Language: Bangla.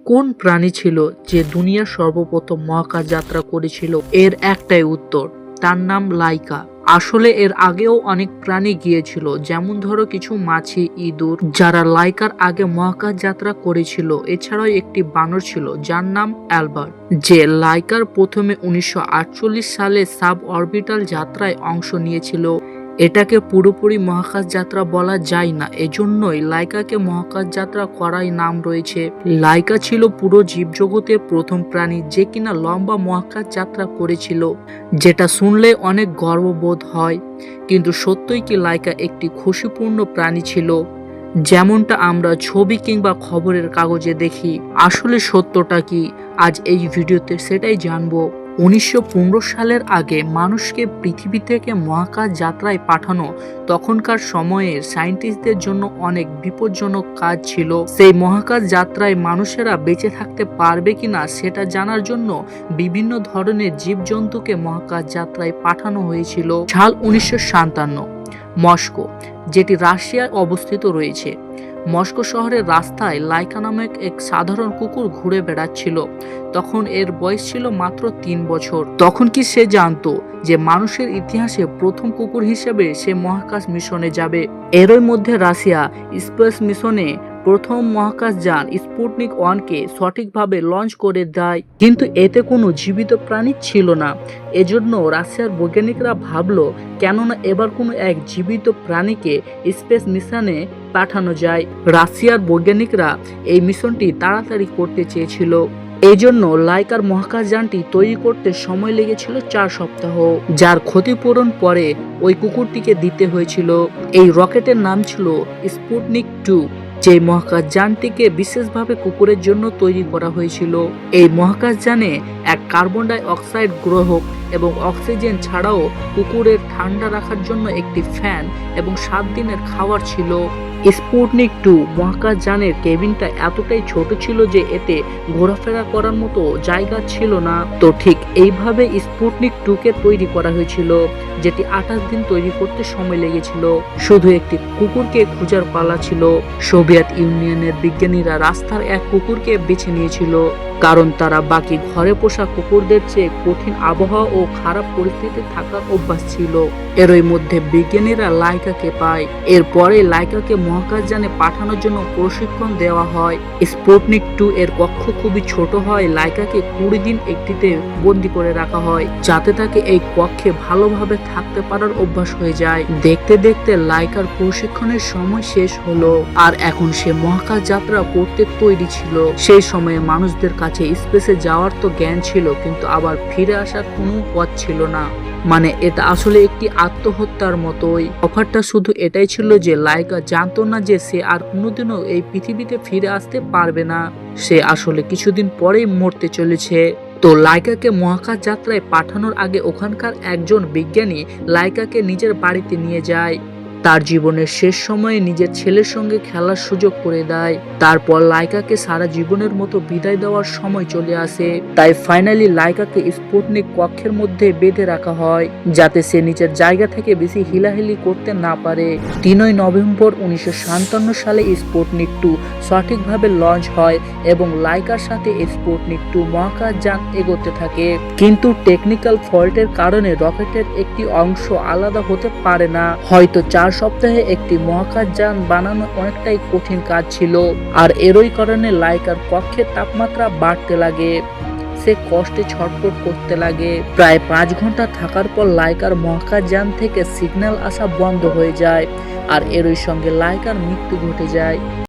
কোন প্রাণী ছিল যে দুনিয়ার সর্বপ্রথম মহাকাশ যাত্রা করেছিল? এর একটাই উত্তর, তার নাম লাইকা। আসলে এর আগেও অনেক প্রাণী গিয়েছিল, যেমন ধরো কিছু মাছি, ইঁদুর, যারা লাইকার আগে মহাকাশ যাত্রা করেছিল। এছাড়াও একটি বানর ছিল যার নাম অ্যালবার্ট, যে লাইকার প্রথমে 1948 সালে সাব অরবিটাল যাত্রায় অংশ নিয়েছিল। এটাকে পুরোপুরি মহাকাশ যাত্রা বলা যায় না, এজন্যই লাইকাকে মহাকাশ যাত্রা করাই নাম রয়েছে। লাইকা ছিল পুরো জীবজগতের প্রথম প্রাণী যে কিনা লম্বা মহাকাশ যাত্রা করেছিল, যেটা শুনলে অনেক গর্ববোধ হয়। কিন্তু সত্যই কি লাইকা একটি খুশিপূর্ণ প্রাণী ছিল, যেমনটা আমরা ছবি কিংবা খবরের কাগজে দেখি? আসলে সত্যটা কি, আজ এই ভিডিওতে সেটাই জানবো। 1915 সালের আগে মানুষকে পৃথিবী থেকে মহাকাশ যাত্রায় পাঠানো তখনকার সময়ের সায়েন্টিস্টদের জন্য অনেক বিপজ্জনক কাজ ছিল। সেই মহাকাশ যাত্রায় মানুষেরা বেঁচে থাকতে পারবে কিনা সেটা জানার জন্য বিভিন্ন ধরনের জীবজন্তুকে মহাকাশ যাত্রায় পাঠানো হয়েছিল। সাল 1957, মস্কো, যেটি রাশিয়ায় অবস্থিত রয়েছে। মস্কো শহরের রাস্তায় লাইকা নামক এক সাধারণ কুকুর ঘুরে বেড়াচ্ছিল। তখন এর বয়স ছিল মাত্র 3 বছর। তখন কি সে জানতো যে মানুষের ইতিহাসে প্রথম কুকুর হিসেবে সে মহাকাশ মিশনে যাবে? এরই মধ্যে রাশিয়া স্পেস মিশনে প্রথম মহাকাশযান স্পুটনিক 1কে সঠিকভাবে লঞ্চ করে দেয়, কিন্তু এতে কোনো জীবিত প্রাণী ছিল না। এজন্য রাশিয়ার বৈজ্ঞানিকরা ভাবলো, কেননা এবার কোনো এক জীবিত প্রাণীকে স্পেস মিশনে পাঠানো যায়। রাশিয়ার বৈজ্ঞানিকরা এই মিশনটি তাড়াতাড়ি করতে চেয়েছিল। এই জন্য লাইকার মহাকাশযানটি তৈরি করতে সময় লেগেছিল 4 সপ্তাহ, যার ক্ষতিপূরণ পরে ওই কুকুরটিকে দিতে হয়েছিল। এই রকেটের নাম ছিল স্পুটনিক 2, যে মহাকাশযানটিকে বিশেষভাবে কুকুরের জন্য তৈরি করা হয়েছিল। এই মহাকাশযানে এক কার্বন ডাই অক্সাইড গ্রহক এবং অক্সিজেন ছাড়াও কুকুরের ঠান্ডা রাখার জন্য একটি ফ্যান এবং 7 দিনের খাবার ছিল। স্পুটনিক 2 মহাকাশযানের কেবিনটা এতটাই ছোট ছিল যে এতে ঘোরাফেরা করার মতো জায়গা ছিল না। তো ঠিক এইভাবে স্পুটনিক 2কে তৈরি করা হয়েছিল, যেটি 28 দিন তৈরি করতে সময় লেগেছিল। শুধু একটি কুকুরকে খোঁজার পালা ছিল। সোভিয়েত ইউনিয়নের বিজ্ঞানীরা রাস্তার এক কুকুরকে বেছে নিয়েছিল, কারণ তারা বাকি ঘরে পোষা কুকুরদের চেয়ে কঠিন আবহাওয়া ও খারাপ পরিস্থিতি থাকার অভ্যাস ছিল। এরই মধ্যে বিজ্ঞানীরা লাইকাকে পায়। এরপরে লাইকাকে মহাকাশযানে পাঠানোর জন্য প্রশিক্ষণ দেওয়া হয়। স্পুটনিক 2 এর কক্ষ খুবই ছোট হয়। লাইকাকে 20 দিন একটিতে বন্দি করে রাখা হয়, যাতে তাকে এই কক্ষে ভালোভাবে থাকতে পারার অভ্যাস হয়ে যায়। দেখতে দেখতে লাইকার প্রশিক্ষণের সময় শেষ হলো, আর এখন সে মহাকাশ যাত্রা করতে তৈরি ছিল। সেই সময়ে মানুষদের কাছে স্পেসে যাওয়ার তো জ্ঞান ছিল, কিন্তু আবার ফিরে আসার কোনো পথ ছিল না। মানে এটা আসলে একটি আত্মহত্যার মতোই। অফারটা শুধু এটাই ছিল যে লাইকা জানতো না যে সে আর কোনোদিনও এই পৃথিবীতে ফিরে আসতে পারবে না। সে আসলে কিছুদিন পরেই মরতে চলেছে। তো লাইকাকে মহাকাশ যাত্রায় পাঠানোর আগে ওখানকার একজন বিজ্ঞানী লাইকাকে নিজের বাড়িতে নিয়ে যায়। তার জীবনের শেষ সময়ে নিজের ছেলের সঙ্গে খেলার সুযোগ করে দেয়। তারপর লাইকাকে সারা জীবনের মতো বিদায় দেওয়ার সময় চলে আসে। তাই ফাইনালি লাইকাকে স্পুটনিক কক্ষের মধ্যে বেঁধে রাখা হয়, যাতে সে নিজের জায়গা থেকে বেশি হিলাহিলি করতে না পারে। 3 নভেম্বর 1957 সালে স্পুটনিক 2 সঠিকভাবে লঞ্চ হয় এবং লাইকার সাথে স্পুটনিক 2 মহাকাশযান এগোতে থাকে। কিন্তু টেকনিক্যাল ফল্টের কারণে রকেটের একটি অংশ আলাদা হতে পারে না। হয়তো 4 সপ্তাহে একটি মহাকাশযান বানানো অনেকটাই কঠিন কাজ ছিল, আর এরই কারণে লাইকার কক্ষের তাপমাত্রা বাড়তে লাগে। সে কষ্টে ছটফট করতে লাগে। প্রায় 5 ঘন্টা থাকার পর লাইকার মহাকাশযান থেকে সিগন্যাল আসা বন্ধ হয়ে যায়, আর এরই সঙ্গে লাইকার মৃত্যু ঘটে যায়।